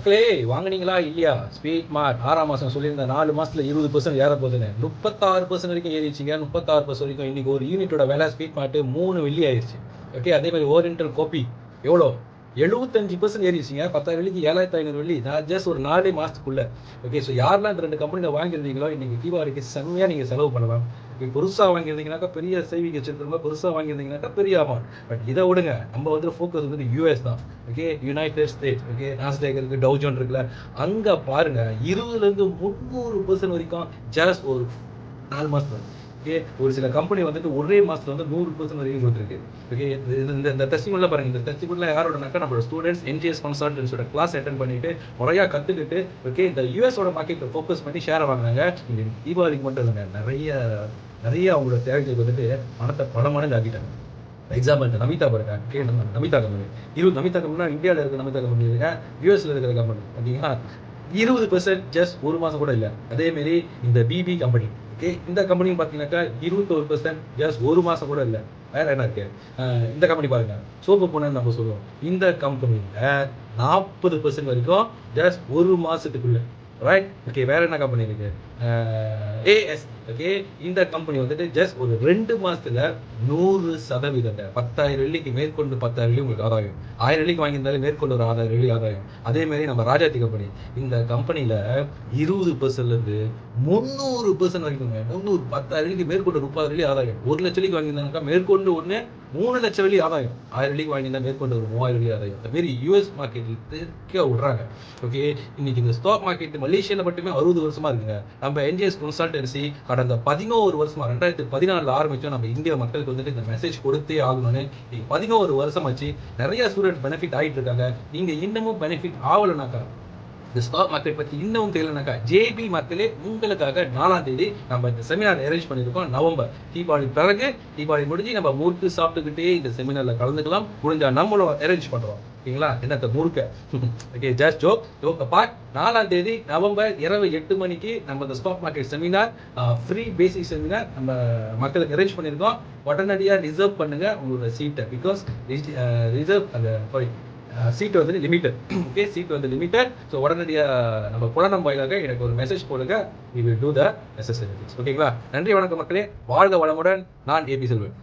மக்களே வாங்குனீங்களா இல்லையா? ஸ்பீட் மார்ட் 6ஆம் மாசம் சொல்லியிருந்த 4 மாசத்துல 20% ஏற போகுதுன்னு 36% வரைக்கும் ஏறிடுச்சுங்க. 36% வரைக்கும் இன்னைக்கு ஒரு யூனிட்டோட விலை ஸ்பீட் மார்ட் 3 வெள்ளி ஆயிடுச்சு. ஓகே, அதே மாதிரி ஓரியன்டல் காபி எவ்வளோ 75% ஏறிடுச்சுங்க. 10,000 வெள்ளிக்கு 7,500 வெள்ளி. நான் ஜஸ்ட் ஒரு 4 மாசத்துக்குள்ள. ஓகே, ஸோ யாரெல்லாம் இந்த 2 கம்பெனியில் வாங்கியிருந்தீங்களோ இன்னைக்கு தீபாவளிக்கு செம்மையாக நீங்கள் செலவு பண்ணலாம். இப்போ பெருசாக வாங்கியிருந்தீங்கன்னாக்கா பெரிய சேவிங் வச்சிருக்கிறவங்க பெருசாக வாங்கியிருந்தீங்கன்னாக்கா பெரிய அமௌண்ட். பட் இதை விடுங்க, நம்ம வந்து ஃபோக்கஸ் வந்து யூஎஸ் தான். Okay, United states. Okay, Nasdaq இருக்குது, டவ் ஜோன்ஸ் இருக்குல்ல, அங்கே பாருங்க 20% 300% வரைக்கும் ஜஸ்ட் ஒரு 4 மாதம். ஓகே, ஒரு சில கம்பெனி வந்துட்டு ஒரே மாசத்துல வந்து 100% வரைக்கும் கொடுத்துருக்கு. ஓகே, இந்த டெஸ்டிமெண்ட்ல பாருங்க, இந்த டெஸ்டிமெண்ட்ல யாரோடனாக்கா நம்மளோட ஸ்டூடெண்ட்ஸ் என்ஜிஎஸ் கன்சல்டன்ஸோட கிளாஸ் அட்டென்ட் பண்ணிட்டு முறையா கத்துக்கிட்டு ஓகே இந்த யூஎஸோட மார்க்கெட்டை ஃபோக்கஸ் பண்ணி ஷேர் வாங்கினாங்க. இந்த தீபாவளிக்கு மட்டும் இல்லைங்க, நிறைய அவங்களோட தேவைகளுக்கு வந்துட்டு பணத்தை பல மடங்கு ஆக்கிட்டாங்க. எக்ஸாம்பிள் நமிதா பாருங்க. ஓகே, நமிதா கம்பெனி 20 நமிதா கம்பெனினா இந்தியாவில் இருக்கிற நமிதா கம்பெனி இருக்க, யூஎஸ்ல இருக்கிற கம்பெனி பார்த்தீங்கன்னா 20% ஜஸ்ட் ஒரு மாசம் கூட இல்லை. அதே மாதிரி இந்த பிபி கம்பெனி. ஓகே, இந்த கம்பெனியும் பார்த்தீங்கன்னாக்கா 21% ஜஸ்ட் ஒரு மாசம் கூட இல்லை. வேற என்ன இருக்கு? இந்த கம்பெனி பாருங்க, சோப்பு போனேன்னு நம்ம சொல்லுவோம். இந்த கம்பெனியில 40% வரைக்கும் ஜஸ்ட் ஒரு மாசத்துக்குள்ள. ரைட். ஓகே, வேற என்ன கம்பெனி இருக்கு? ஏஎஸ். ஓகே, இந்த கம்பெனி வந்துட்டு ஜஸ்ட் ஒரு 2 மாசத்துல 100% 10,000 வெள்ளிக்கு மேற்கொண்டு 10,000 வெள்ளி உங்களுக்கு ஆதாயம். 1000 வெள்ளிக்கு வாங்கியிருந்தாலும் மேற்கொண்டு ஒரு 1000 வெள்ளி ஆதாயம். அதே மாதிரி நம்ம ராஜாத்தி கம்பெனி, இந்த கம்பெனியில 20%லேருந்து 300% வரைக்குங்க. 10,000 வெள்ளிக்கு மேற்கொண்டு 30,000 வெள்ளி ஆதாயம். 1,00,000 வெள்ளிக்கு வாங்கியிருந்தாங்க மேற்கொண்டு 3,00,000 வெள்ளி ஆதாயம். 1000 வெள்ளிக்கு வாங்கியிருந்தா மேற்கொண்டு ஒரு 3,000 வெள்ளி ஆதாயம். அந்த மாதிரி யூஎஸ் மார்க்கெட்டில் தெற்க விடுறாங்க. ஓகே, இன்னைக்கு இந்த ஸ்டாக் மார்க்கெட் மலேசியாவில் மட்டுமே 60 வருஷமா இருக்குங்க. நம்ம என்ஜிஎஸ் கன்சல்டன்சி கடந்த 11 வருஷமா 2016 ஆரம்பிச்சோம். நம்ம இந்திய மக்களுக்கு வந்துட்டு இந்த மெசேஜ் கொடுத்தே ஆகணும்னு 11 வருஷம் ஆச்சு. நிறைய ஸ்டூடெண்ட் பெனிஃபிட் ஆகிட்டு இருக்காங்க. நீங்க இன்னமும் பெனிஃபிட் ஆகலைனாக்கா, இந்த ஸ்டாக் மார்க்கெட் பற்றி இன்னமும் தெரியலனாக்கா, ஜேபி மார்க்கெட்லே உங்களுக்காக 4ஆம் தேதி நம்ம இந்த செமினார் அரேஞ்ச் பண்ணியிருக்கோம். நவம்பர் தீபாவளி பிறகு, தீபாவளி முடிஞ்சு நம்ம முறுக்கு சாப்பிட்டுக்கிட்டே இந்த செமினாரில் கலந்துக்கலாம். முடிஞ்சா நம்மளும் அரேஞ்ச் பண்ணுறோம். ஓகேங்களா? என்னத்த முறுக்க. Okay, just joke apart. 4ஆம் தேதி நவம்பர் இரவு 8 மணிக்கு நம்ம இந்த stock market seminar, free basic seminar நம்ம மக்களுக்கு அரேஞ்ச் பண்ணியிருக்கோம். உடனடியாக ரிசர்வ் பண்ணுங்க உங்களோட சீட்டை. பிகாஸ் ரிசர்வ் அந்த சீட் வந்து லிமிட்டட். ஓகே, சீட் வந்து லிமிட்டட். ஸோ உடனடியாக நம்ம புலனம் வாயிலாக எனக்கு ஒரு மெசேஜ் போடுங்க. we will do the necessary things. ஓகேங்களா? நன்றி, வணக்கம் மக்களே. வாழ்க வளமுடன். நான் ஏபி செல்வன்.